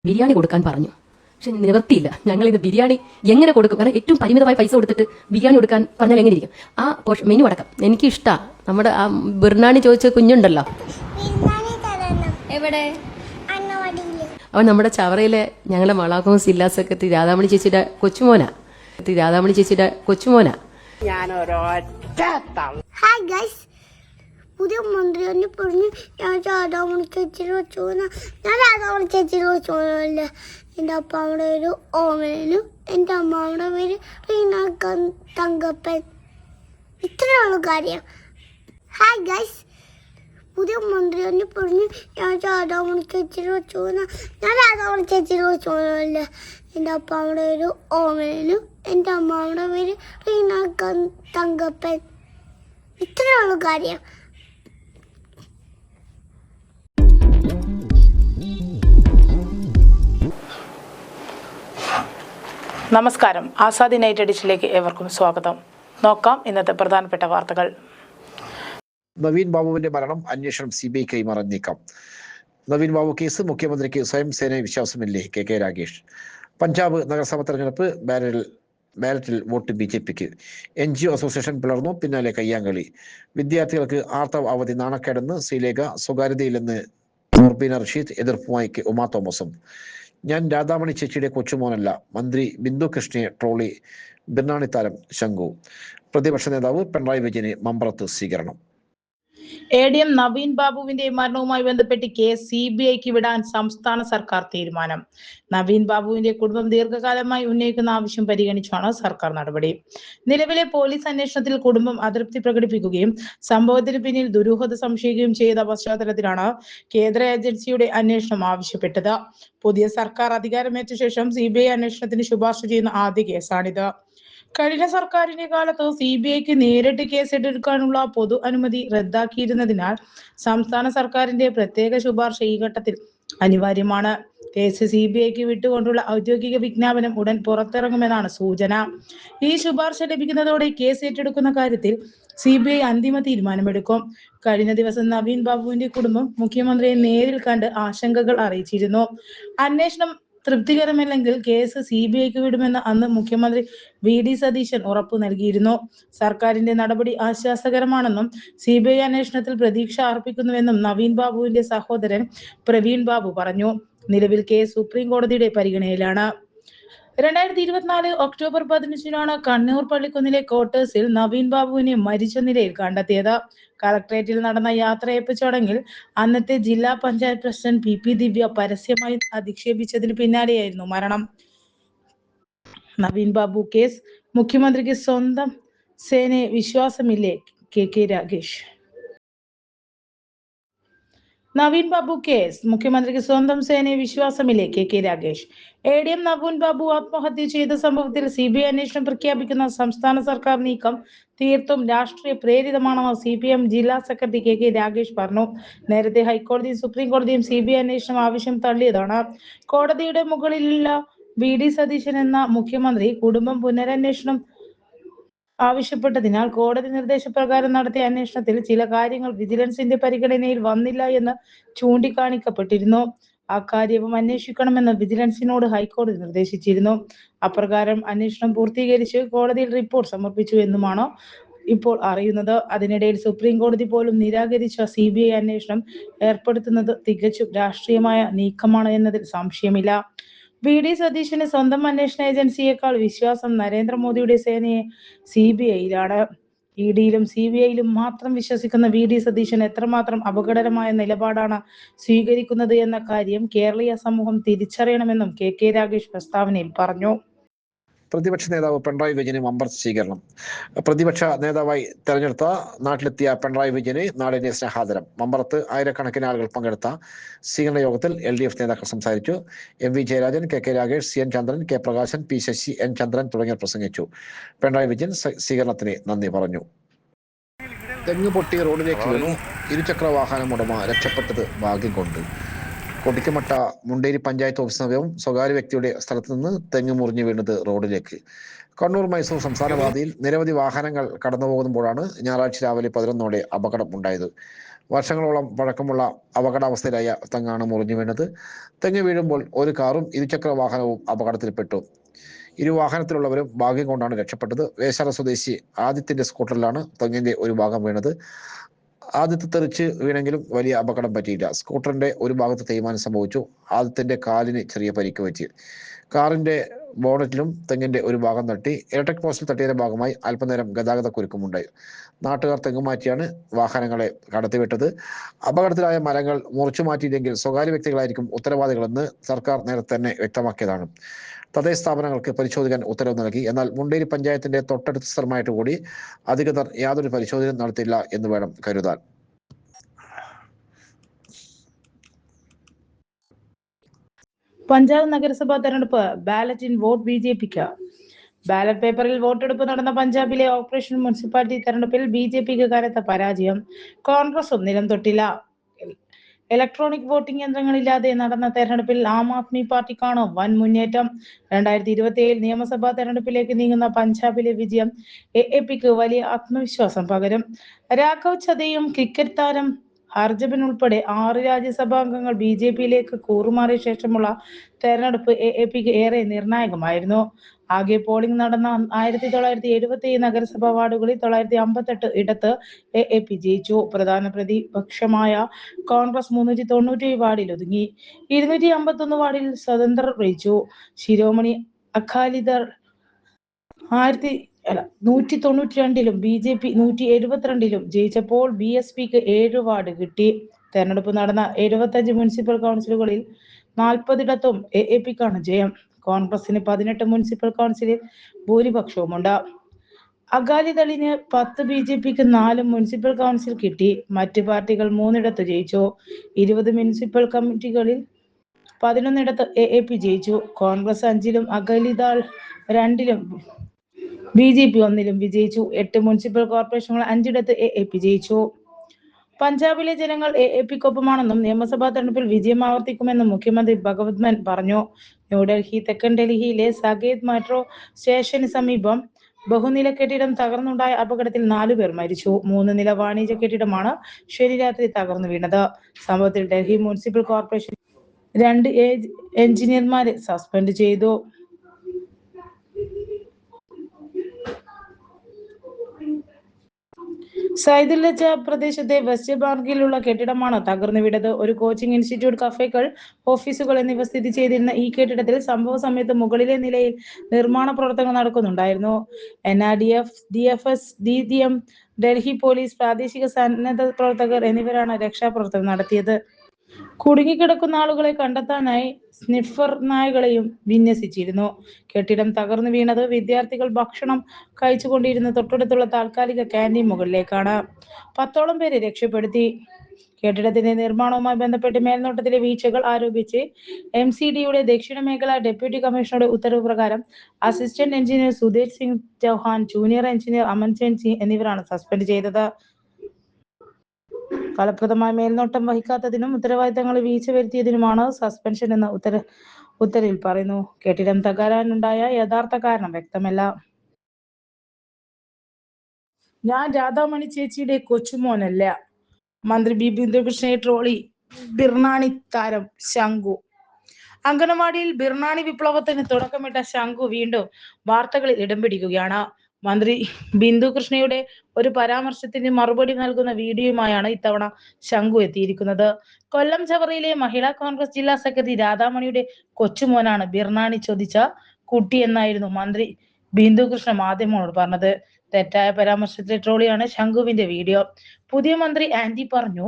ബിരിയാണി കൊടുക്കാൻ പറഞ്ഞു. പക്ഷെ നിവർത്തിയില്ല. ഞങ്ങളിത് ബിരിയാണി എങ്ങനെ കൊടുക്കും? കാരണം ഏറ്റവും പരിമിതമായ പൈസ കൊടുത്തിട്ട് ബിരിയാണി കൊടുക്കാൻ പറഞ്ഞാൽ എങ്ങനെ ഇരിക്കും? ആ മെനു അടക്കം എനിക്ക് ഇഷ്ടമാണ്. നമ്മുടെ ആ ബിർണാണി ചോദിച്ച കുഞ്ഞുണ്ടല്ലോ, എവിടെ? അവൻ നമ്മുടെ ചവറയിലെ ഞങ്ങളുടെ മളാക്കോം ജില്ലാ സെക്രട്ടറി രാധാമണി ചേച്ചിയുടെ കൊച്ചുമോനാ. ഹായ് ഗൈസ്, പുതിയ മന്ത്രി ഒന്ന് പറഞ്ഞു ഞാൻ രാധാമണി ചേച്ചിയുടെ കൊച്ചുമോനല്ല. എൻ്റെ അപ്പാവിടെ ഒരു ഓമനനും എൻ്റെ അമ്മാവിടെ പേര് റീന തങ്കപ്പൻ. ഇത്രയുള്ള കാര്യം. ഹായ് ഗൈസ്, പുതിയ മന്ത്രി ഒന്ന് പറഞ്ഞു ഞാൻ രാധാമണി ചേച്ചിയുടെ കൊച്ചുമോനല്ല. എൻ്റെ അപ്പാവിടെ ഒരു ഓമനനും എൻ്റെ അമ്മാവിടെ പേര് റീന തങ്കപ്പൻ. ഇത്രയുള്ള കാര്യം. നമസ്കാരം. ആസാദി നൈറ്റ് എഡിഷനിലേക്ക് ഏവർക്കും സ്വാഗതം. നോക്കാം ഇന്നത്തെ പ്രധാനപ്പെട്ട വാർത്തകൾ. നവീൻ ബാബുവിന്റെ മരണം അന്വേഷണം CBI കൈമാറാൻ നീക്കം. നവീൻ ബാബു കേസ് മുഖ്യമന്ത്രിക്ക് സ്വയം സേനയെ വിശ്വാസമില്ലേ? കെ രാഗേഷ്. പഞ്ചാബ് നഗരസഭ തെരഞ്ഞെടുപ്പ് ബാലറ്റിൽ വോട്ട് BJPക്ക്. NGO അസോസിയേഷൻ പിളർന്നു, പിന്നാലെ കയ്യാങ്കളി. വിദ്യാർത്ഥികൾക്ക് ആർത്തവ അവധി നാണക്കേടെന്ന് ശ്രീലേഖ. സ്വകാര്യതയിലെന്ന് മുർബീന റഷീദ്. എതിർപ്പുമായി ഉമാ തോമസും. ഞാൻ രാധാമണി ചേച്ചിയുടെ കൊച്ചുമോനല്ല. മന്ത്രി ബിന്ദു കൃഷ്ണയെ ട്രോളി ബിർണാണി താരം ശംഖു. പ്രതിപക്ഷ നേതാവ് പിണറായി വിജയന് മമ്പറത്ത് സ്വീകരണം. ADM നവീൻ ബാബുവിന്റെ മരണവുമായി ബന്ധപ്പെട്ട് കേസ് CBIക്ക് വിടാൻ സംസ്ഥാന സർക്കാർ തീരുമാനം. നവീൻ ബാബുവിന്റെ കുടുംബം ദീർഘകാലമായി ഉന്നയിക്കുന്ന ആവശ്യം പരിഗണിച്ചാണ് സർക്കാർ നടപടി. നിലവിലെ പോലീസ് അന്വേഷണത്തിൽ കുടുംബം അതൃപ്തി പ്രകടിപ്പിക്കുകയും സംഭവത്തിന് പിന്നിൽ ദുരൂഹത സംശയിക്കുകയും ചെയ്ത പശ്ചാത്തലത്തിലാണ് കേന്ദ്ര ഏജൻസിയുടെ അന്വേഷണം ആവശ്യപ്പെട്ടത്. പുതിയ സർക്കാർ അധികാരമേറ്റ ശേഷം CBI അന്വേഷണത്തിന് ശുപാർശ ചെയ്യുന്ന ആദ്യ കേസാണിത്. കഴിഞ്ഞ സർക്കാരിന്റെ കാലത്ത് CBIക്ക് നേരിട്ട് കേസെടുക്കാനുള്ള പൊതു അനുമതി റദ്ദാക്കിയിരുന്നതിനാൽ സംസ്ഥാന സർക്കാരിന്റെ പ്രത്യേക ശുപാർശ ഈ ഘട്ടത്തിൽ അനിവാര്യമാണ്. കേസ് CBIക്ക് വിട്ടുകൊണ്ടുള്ള ഔദ്യോഗിക വിജ്ഞാപനം ഉടൻ പുറത്തിറങ്ങുമെന്നാണ് സൂചന. ഈ ശുപാർശ ലഭിക്കുന്നതോടെ കേസ് ഏറ്റെടുക്കുന്ന കാര്യത്തിൽ CBI അന്തിമ തീരുമാനമെടുക്കും. കഴിഞ്ഞ ദിവസം നവീൻ ബാബുവിന്റെ കുടുംബം മുഖ്യമന്ത്രിയെ നേരിൽ കണ്ട് ആശങ്കകൾ അറിയിച്ചിരുന്നു. അന്വേഷണം തൃപ്തികരമല്ലെങ്കിൽ കേസ് CBIക്ക് വിടുമെന്ന് അന്ന് മുഖ്യമന്ത്രി VD സതീശൻ ഉറപ്പു നൽകിയിരുന്നു. സർക്കാരിന്റെ നടപടി ആശ്വാസകരമാണെന്നും CBI അന്വേഷണത്തിൽ പ്രതീക്ഷ അർപ്പിക്കുന്നുവെന്നും നവീൻ ബാബുവിന്റെ സഹോദരൻ പ്രവീൺ ബാബു പറഞ്ഞു. നിലവിൽ കേസ് സുപ്രീം കോടതിയുടെ പരിഗണനയിലാണ്. 2024 ഒക്ടോബർ 15 കണ്ണൂർ പള്ളിക്കുന്നിലെ ക്വാർട്ടേഴ്സിൽ നവീൻ ബാബുവിനെ മരിച്ച നിലയിൽ കണ്ടെത്തിയത്. കളക്ടറേറ്റിൽ നടന്ന യാത്രയയപ്പ് ചടങ്ങിൽ അന്നത്തെ ജില്ലാ പഞ്ചായത്ത് പ്രസിഡന്റ് PP ദിവ്യ പരസ്യമായി അധിക്ഷേപിച്ചതിന് പിന്നാലെയായിരുന്നു മരണം. നവീൻ ബാബു കേസ് മുഖ്യമന്ത്രിക്ക് സ്വന്തം സേനയെ വിശ്വാസമില്ലേ? കെ രാഗേഷ്. നവീൻ ബാബു കേസ് മുഖ്യമന്ത്രിക്ക് സ്വന്തം സേനയെ വിശ്വാസമില്ലേ? കെ രാഗേഷ്. ADM നവീൻ ബാബു ആത്മഹത്യ ചെയ്ത സംഭവത്തിൽ CBI അന്വേഷണം പ്രഖ്യാപിക്കുന്ന സംസ്ഥാന സർക്കാർ നീക്കം തീർത്തും രാഷ്ട്രീയ പ്രേരിതമാണെന്ന് CPM ജില്ലാ സെക്രട്ടറി കെ രാഗേഷ് പറഞ്ഞു. നേരത്തെ ഹൈക്കോടതിയും സുപ്രീം കോടതിയും CBI അന്വേഷണം ആവശ്യം തള്ളിയതാണ്. കോടതിയുടെ മുകളിലുള്ള VD സതീശൻ എന്ന മുഖ്യമന്ത്രി കുടുംബം പുനരന്വേഷണം ആവശ്യപ്പെട്ടതിനാൽ കോടതി നിർദ്ദേശപ്രകാരം നടത്തിയ അന്വേഷണത്തിൽ ചില കാര്യങ്ങൾ വിജിലൻസിന്റെ പരിഗണനയിൽ വന്നില്ല എന്ന് ചൂണ്ടിക്കാണിക്കപ്പെട്ടിരുന്നു. അക്കാര്യവും അന്വേഷിക്കണമെന്ന് വിജിലൻസിനോട് ഹൈക്കോടതി നിർദ്ദേശിച്ചിരുന്നു. അപ്രകാരം അന്വേഷണം പൂർത്തീകരിച്ച് കോടതിയിൽ റിപ്പോർട്ട് സമർപ്പിച്ചു എന്നുമാണ് ഇപ്പോൾ അറിയുന്നത്. അതിനിടയിൽ സുപ്രീം കോടതി പോലും നിരാകരിച്ച CBI അന്വേഷണം ഏർപ്പെടുത്തുന്നത് തികച്ചും രാഷ്ട്രീയമായ നീക്കമാണ് എന്നതിൽ സംശയമില്ല. VD സതീശന് സ്വന്തം അന്വേഷണ ഏജൻസിയേക്കാൾ വിശ്വാസം നരേന്ദ്രമോദിയുടെ സേനയെ CBIയിലാണ്. EDയിലും CBIയിലും മാത്രം വിശ്വസിക്കുന്ന VD സതീശൻ എത്രമാത്രം അപകടകരമായ നിലപാടാണ് സ്വീകരിക്കുന്നത് എന്ന കാര്യം കേരളീയ സമൂഹം തിരിച്ചറിയണമെന്നും കെ രാഗേഷ് പ്രസ്താവനയിൽ പറഞ്ഞു. പ്രതിപക്ഷ നേതാവ് പിണറായി വിജയന് മമ്പറത്ത് സ്വീകരണം. പ്രതിപക്ഷ നേതാവായി തെരഞ്ഞെടുത്ത നാട്ടിലെത്തിയ പിണറായി വിജയന് നാടിന്റെ സ്നേഹാദരം. മമ്പറത്ത് ആയിരക്കണക്കിന് ആളുകൾ പങ്കെടുത്ത സ്വീകരണ യോഗത്തിൽ LDF നേതാക്കൾ സംസാരിച്ചു. MV Jayarajan, K Ragesh, CN Chandran, K Prakashan, P Sasi, N Chandran തുടങ്ങിയവർ പ്രസംഗിച്ചു. പിണറായി വിജയൻ സ്വീകരണത്തിന് നന്ദി പറഞ്ഞു. തെങ്ങ് പൊട്ടി റോഡിലേക്ക് വീണു. ഇരുചക്ര വാഹനം ഉടമ രക്ഷപ്പെട്ടത് ഭാഗ്യം കൊണ്ട്. കൊടിക്കുമട്ട മുണ്ടേരി പഞ്ചായത്ത് ഓഫീസ് സമീപം സ്വകാര്യ വ്യക്തിയുടെ സ്ഥലത്ത് നിന്ന് തെങ്ങ് മുറിഞ്ഞു വീണത് റോഡിലേക്ക്. കണ്ണൂർ മൈസൂർ സംസ്ഥാന പാതയിൽ നിരവധി വാഹനങ്ങൾ കടന്നുപോകുമ്പോഴാണ് ഞായറാഴ്ച രാവിലെ 11 അപകടം ഉണ്ടായത്. വർഷങ്ങളോളം പഴക്കമുള്ള അപകടാവസ്ഥയിലായ തെങ്ങാണ് മുറിഞ്ഞു വീണത്. തെങ്ങ് വീഴുമ്പോൾ ഒരു കാറും ഇരുചക്ര വാഹനവും അപകടത്തിൽപ്പെട്ടു. വാഹനത്തിലുള്ളവരും ഭാഗ്യം കൊണ്ടാണ് രക്ഷപ്പെട്ടത്. വേശാല സ്വദേശി ആദിത്യന്റെ സ്കൂട്ടറിലാണ് തെങ്ങിന്റെ ഒരു ഭാഗം വീണത്. ആദ്യത്തെ തെറിച്ച് വീണെങ്കിലും വലിയ അപകടം പറ്റിയില്ല. സ്കൂട്ടറിന്റെ ഒരു ഭാഗത്ത് തേയ്മാനം സംഭവിച്ചു. ആദ്യത്തിന്റെ കാലിന് ചെറിയ പരിക്ക് പറ്റി. കാറിന്റെ ബോണറ്റിലും തെങ്ങിന്റെ ഒരു ഭാഗം തട്ടി. ഇലക്ട്രിക് പോസ്റ്റിൽ തട്ടിയതിന്റെ ഭാഗമായി അല്പനേരം ഗതാഗത കുരുക്കുമുണ്ടായി. നാട്ടുകാർ തെങ്ങ് മാറ്റിയാണ് വാഹനങ്ങളെ കടത്തിവിട്ടത്. അപകടത്തിലായ മരങ്ങൾ മുറിച്ചു മാറ്റിയില്ലെങ്കിൽ സ്വകാര്യ വ്യക്തികളായിരിക്കും ഉത്തരവാദികളെന്ന് സർക്കാർ നേരത്തെ തന്നെ വ്യക്തമാക്കിയതാണ്. തദ്ദേശ സ്ഥാപനങ്ങൾക്ക് പരിശോധിക്കാൻ ഉത്തരവ് നൽകി. എന്നാൽ മുണ്ടേരി പഞ്ചായത്തിന്റെ തൊട്ടടുത്ത സ്ഥലമായിട്ട് കൂടി അധികൃതർ യാതൊരു പരിശോധനയും നടത്തില്ല എന്ന് വേണം കരുതാൻ. പഞ്ചാബ് നഗരസഭാ തെരഞ്ഞെടുപ്പ് ബാലറ്റ് ഇൻ വോട്ട് BJPക്ക്. ബാലറ്റ് പേപ്പറിൽ വോട്ടെടുപ്പ് നടന്ന പഞ്ചാബിലെ ഓപ്പറേഷൻ മുനിസിപ്പാലിറ്റി തെരഞ്ഞെടുപ്പിൽ BJPക്ക് കനത്ത പരാജയം. കോൺഗ്രസും നിലം തൊട്ടില്ല. ഇലക്ട്രോണിക് വോട്ടിംഗ് യന്ത്രങ്ങളില്ലാതെ നടന്ന തെരഞ്ഞെടുപ്പിൽ ആം ആദ്മി പാർട്ടിക്കാണ് വൻ മുന്നേറ്റം. 2027 നിയമസഭാ തെരഞ്ഞെടുപ്പിലേക്ക് നീങ്ങുന്ന പഞ്ചാബിലെ വിജയം AAPക്ക് വലിയ ആത്മവിശ്വാസം പകരും. രാഘവ് ചദ്ദയും ക്രിക്കറ്റ് താരം ഹർജബൻ ഉൾപ്പെടെ 6 രാജ്യസഭാംഗങ്ങൾ BJPയിലേക്ക് കൂറുമാറിയ ശേഷമുള്ള തെരഞ്ഞെടുപ്പ് AAPക്ക് ഏറെ നിർണായകമായിരുന്നു. ആകെ പോളിംഗ് നടന്ന 1977 നഗരസഭാ വാർഡുകളിൽ 958 ഇടത്ത് AAP ജയിച്ചു. പ്രധാന പ്രതിപക്ഷമായ കോൺഗ്രസ് 397 വാർഡിൽ ഒതുങ്ങി. 251 വാർഡിൽ സ്വതന്ത്രർ ജയിച്ചു. ശിരോമണി അകാലിദൾ 192ലും BJP 172ലും ജയിച്ചപ്പോൾ BSPക്ക് 7 വാർഡ് കിട്ടി. തെരഞ്ഞെടുപ്പ് നടന്ന 75 മുനിസിപ്പൽ കൗൺസിലുകളിൽ 40 AAPക്കാണ് ജയം. കോൺഗ്രസിന് 18 മുനിസിപ്പൽ കൗൺസിലിൽ ഭൂരിപക്ഷവുമുണ്ട്. അകാലിദളിന് 10, BJPക്ക് 4 മുനിസിപ്പൽ കൗൺസിൽ കിട്ടി. മറ്റ് പാർട്ടികൾ 3 ജയിച്ചു. 20 മുനിസിപ്പൽ കമ്മിറ്റികളിൽ 11 AAP ജയിച്ചു. കോൺഗ്രസ് 5ലും അകാലിദൾ 2ലും BJP 1ലും വിജയിച്ചു. 8 മുനിസിപ്പൽ കോർപ്പറേഷനുകൾ 5 AAP ജയിച്ചു. പഞ്ചാബിലെ ജനങ്ങൾ AAPക്കൊപ്പമാണെന്നും നിയമസഭാ തെരഞ്ഞെടുപ്പിൽ വിജയം ആവർത്തിക്കുമെന്നും മുഖ്യമന്ത്രി ഭഗവത് മാൻ പറഞ്ഞു. ന്യൂഡൽഹി തെക്കൻ ഡൽഹിയിലെ സകേത് മെട്രോ സ്റ്റേഷന് സമീപം ബഹുനില കെട്ടിടം തകർന്നുണ്ടായ അപകടത്തിൽ 4 പേർ മരിച്ചു. 3 നില വാണിജ്യ കെട്ടിടമാണ് ശനി രാത്രി തകർന്നു വീണത്. സംഭവത്തിൽ ഡൽഹി മുനിസിപ്പൽ കോർപ്പറേഷൻ 2 എഞ്ചിനീയർമാരെ സസ്പെൻഡ് ചെയ്തു. സൈദുല്ലജ പ്രദേശത്തെ വെസ്റ്റ് ബാർഗിലുള്ള കെട്ടിടമാണ് തകർന്നു വീണത്. ഒരു കോച്ചിംഗ് ഇൻസ്റ്റിറ്റ്യൂട്ട്, കഫേകൾ, ഓഫീസുകൾ എന്നിവ സ്ഥിതി ചെയ്തിരുന്ന ഈ കെട്ടിടത്തിൽ സംഭവ സമയത്ത് മുകളിലെ നിലയിൽ നിർമ്മാണ പ്രവർത്തനങ്ങൾ നടക്കുന്നുണ്ടായിരുന്നു. NRDF, DFS, DDM, Delhi police, പ്രാദേശിക സന്നദ്ധ പ്രവർത്തകർ എന്നിവരാണ് രക്ഷാപ്രവർത്തനം നടത്തിയത്. കുടുങ്ങിക്കിടക്കുന്ന ആളുകളെ കണ്ടെത്താനായി സ്നിഫർ നായകളെയും വിന്യസിച്ചിരുന്നു. കെട്ടിടം തകർന്നു വീണത് വിദ്യാർത്ഥികൾ ഭക്ഷണം കഴിച്ചുകൊണ്ടിരുന്ന തൊട്ടടുത്തുള്ള താൽക്കാലിക ക്യാന്റീൻ മുകളിലേക്കാണ്. 10ഓളം പേരെ രക്ഷപ്പെടുത്തി. കെട്ടിടത്തിന്റെ നിർമ്മാണവുമായി ബന്ധപ്പെട്ട് മേൽനോട്ടത്തിലെ വീഴ്ചകൾ ആരോപിച്ച് MCDയുടെ ദക്ഷിണ മേഖല ഡെപ്യൂട്ടി കമ്മീഷണറുടെ ഉത്തരവ് പ്രകാരം assistant engineer Sudhir Singh Chauhan, junior engineer Amanchand Singh എന്നിവരാണ് സസ്പെൻഡ് ചെയ്തത്. ഫലപ്രദമായ മേൽനോട്ടം വഹിക്കാത്തതിനും ഉത്തരവാദിത്തങ്ങളിൽ വീഴ്ച വരുത്തിയതിനുമാണ് സസ്പെൻഷൻ എന്ന് ഉത്തരവിൽ പറയുന്നു. കെട്ടിടം തകരാനുണ്ടായ യഥാർത്ഥ കാരണം വ്യക്തമല്ല. ഞാൻ രാധാമണി ചേച്ചിയുടെ കൊച്ചുമോനല്ല. മന്ത്രി ബിന്ദുകൃഷ്ണയെ ട്രോളി ബിർണാണി താരം ശംഖു. അംഗനവാടിയിൽ ബിർണാണി വിപ്ലവത്തിന് തുടക്കമിട്ട ശംഖു വീണ്ടും വാർത്തകളിൽ ഇടം പിടിക്കുകയാണ്. മന്ത്രി ബിന്ദുകൃഷ്ണയുടെ ഒരു പരാമർശത്തിന് മറുപടി നൽകുന്ന വീഡിയോയുമായാണ് ഇത്തവണ ശംഖു എത്തിയിരിക്കുന്നത്. കൊല്ലം ചവറയിലെ മഹിളാ കോൺഗ്രസ് ജില്ലാ സെക്രട്ടറി രാധാമണിയുടെ കൊച്ചുമോനാണ് ബിർണാണി ചോദിച്ച കുട്ടി എന്നായിരുന്നു മന്ത്രി ബിന്ദുകൃഷ്ണ മാധ്യമങ്ങളോട് പറഞ്ഞത്. തെറ്റായ പരാമർശത്തിലെ ട്രോളിയാണ് ശംഖുവിന്റെ വീഡിയോ. പുതിയ മന്ത്രി ആന്റി പറഞ്ഞു,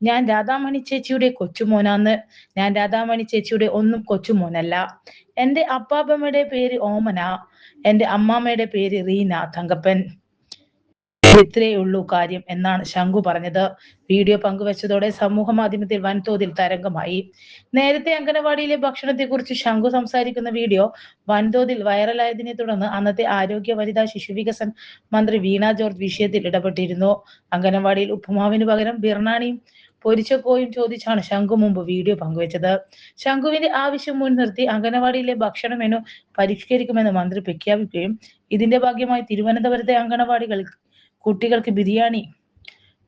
ഞാൻ രാധാമണി ചേച്ചിയുടെ കൊച്ചുമോനാന്ന്. ഞാൻ രാധാമണി ചേച്ചിയുടെ ഒന്നും കൊച്ചുമോനല്ല. എന്റെ അപ്പാപ്പമ്മയുടെ പേര് ഓമന, എന്റെ അമ്മാമ്മയുടെ പേര് റീന തങ്കപ്പൻ. ഇത്രയേ ഉള്ളൂ കാര്യം എന്നാണ് ശംഖു പറഞ്ഞത്. വീഡിയോ പങ്കുവച്ചതോടെ സമൂഹ മാധ്യമത്തിൽ വൻതോതിൽ തരംഗമായി. നേരത്തെ അംഗനവാടിയിലെ ഭക്ഷണത്തെക്കുറിച്ച് ശംഖു സംസാരിക്കുന്ന വീഡിയോ വൻതോതിൽ വൈറലായതിനെ തുടർന്ന് അന്നത്തെ ആരോഗ്യ, വനിതാ, ശിശുവികസന മന്ത്രി വീണ ജോർജ് വിഷയത്തിൽ ഇടപെട്ടിരുന്നു. അംഗനവാടിയിൽ ഉപ്പുമാവിന് പകരം ബിർണാണിയും പൊരിച്ചക്കോയും ചോദിച്ചാണ് ശംഖു മുമ്പ് വീഡിയോ പങ്കുവച്ചത്. ശംഖുവിന്റെ ആവശ്യം മുൻനിർത്തി അംഗനവാടിയിലെ ഭക്ഷണ മെനു പരിഷ്കരിക്കുമെന്ന് മന്ത്രി പ്രഖ്യാപിക്കുകയും ഇതിന്റെ ഭാഗമായി തിരുവനന്തപുരത്തെ അംഗനവാടികളിൽ കുട്ടികൾക്ക് ബിരിയാണി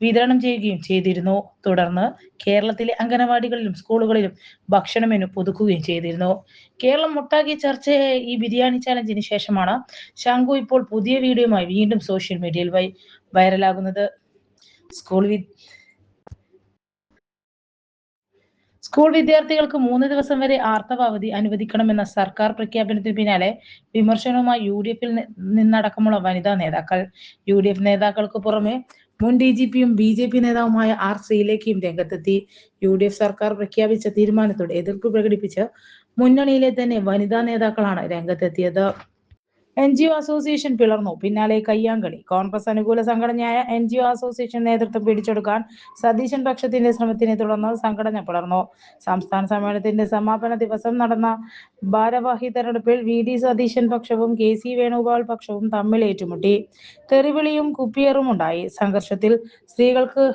വിതരണം ചെയ്യുകയും ചെയ്തിരുന്നു. തുടർന്ന് കേരളത്തിലെ അംഗനവാടികളിലും സ്കൂളുകളിലും ഭക്ഷണ മെനു പുതുക്കുകയും ചെയ്തിരുന്നു. കേരളം ഒട്ടാകെ ചർച്ചയായ ഈ ബിരിയാണി ചാലഞ്ചിന് ശേഷമാണ് ശംഖു ഇപ്പോൾ പുതിയ വീഡിയോയുമായി വീണ്ടും സോഷ്യൽ മീഡിയയിൽ വൈറലാകുന്നത്. സ്കൂൾ വിദ്യാർത്ഥികൾക്ക് 3 ദിവസം വരെ ആർത്തവ അവധി അനുവദിക്കണമെന്ന സർക്കാർ പ്രഖ്യാപനത്തിന് പിന്നാലെ വിമർശനവുമായി UDF-ൽ നിന്നടക്കമുള്ള വനിതാ നേതാക്കൾ. UDF നേതാക്കൾക്ക് പുറമെ മുൻ DGP-യും BJP നേതാവുമായ R. ശ്രീലേഖയും രംഗത്തെത്തി. UDF സർക്കാർ പ്രഖ്യാപിച്ച തീരുമാനത്തോട് എതിർപ്പ് പ്രകടിപ്പിച്ച് മുന്നണിയിലെ തന്നെ വനിതാ നേതാക്കളാണ് രംഗത്തെത്തിയത്. NGO അസോസിയേഷൻ പിളർന്നു, പിന്നാലെ കയ്യാങ്കളി. കോൺഗ്രസ് അനുകൂല സംഘടനയായ NGO അസോസിയേഷൻ നേതൃത്വം പിടിച്ചെടുക്കാൻ സതീശൻ പക്ഷത്തിന്റെ ശ്രമത്തിനെ തുടർന്ന് സംഘടന പിളർന്നു. സംസ്ഥാന സമ്മേളനത്തിന്റെ സമാപന ദിവസം നടന്ന ഭാരവാഹി തെരഞ്ഞെടുപ്പിൽ VD സതീശൻ പക്ഷവും KC വേണുഗോപാൽ പക്ഷവും തമ്മിൽ ഏറ്റുമുട്ടി. തെറിവിളിയും കുപ്പിയേറും ഉണ്ടായി. സംഘർഷത്തിൽ സ്ത്രീകൾക്ക്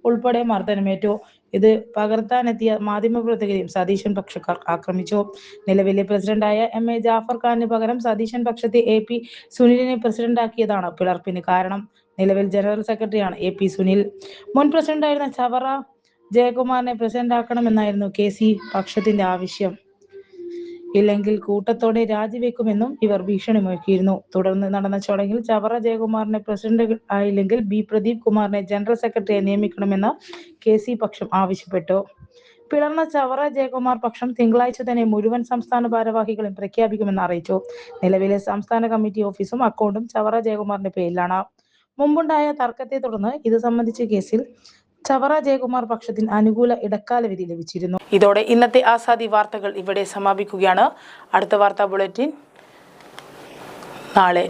ഉൾപ്പെടെ മർദ്ദനമേറ്റു. ഇത് പകർത്താനെത്തിയ മാധ്യമപ്രവർത്തകരെയും സതീശൻ പക്ഷക്കാർ ആക്രമിച്ചു. നിലവിലെ പ്രസിഡന്റായ MA ജാഫർ ഖാന് പകരം സതീശൻ പക്ഷത്തെ AP സുനിലിനെ പ്രസിഡന്റാക്കിയതാണ് പിളർപ്പിന് കാരണം. നിലവിൽ ജനറൽ സെക്രട്ടറിയാണ് AP സുനിൽ. മുൻ പ്രസിഡന്റായിരുന്ന ചവറ ജയകുമാറിനെ പ്രസിഡന്റാക്കണമെന്നായിരുന്നു KC പക്ഷത്തിന്റെ ആവശ്യം. ഇല്ലെങ്കിൽ കൂട്ടത്തോടെ രാജിവെക്കുമെന്നും ഇവർ ഭീഷണി മുഴക്കിയിരുന്നു. തുടർന്ന് നടന്ന ചടങ്ങിൽ ചവറ ജയകുമാറിനെ പ്രസിഡന്റ് ആയില്ലെങ്കിൽ B. പ്രദീപ് കുമാറിനെ ജനറൽ സെക്രട്ടറിയായി നിയമിക്കണമെന്ന് KC പക്ഷം ആവശ്യപ്പെട്ടു. പിളർന്ന ചവറ ജയകുമാർ പക്ഷം തിങ്കളാഴ്ച തന്നെ മുഴുവൻ സംസ്ഥാന ഭാരവാഹികളെയും പ്രഖ്യാപിക്കുമെന്ന് അറിയിച്ചു. നിലവിലെ സംസ്ഥാന കമ്മിറ്റി ഓഫീസും അക്കൗണ്ടും ചവറ ജയകുമാറിന്റെ പേരിലാണ്. മുമ്പുണ്ടായ തർക്കത്തെ തുടർന്ന് ഇത് സംബന്ധിച്ച കേസിൽ ചവറ ജയകുമാർ പക്ഷത്തിന് അനുകൂല ഇടക്കാല വിധി ലഭിച്ചിരുന്നു. ഇതോടെ ഇന്നത്തെ ആസാദി വാർത്തകൾ ഇവിടെ സമാപിക്കുകയാണ്. അടുത്ത വാർത്താ ബുള്ളറ്റിൻ നാളെ.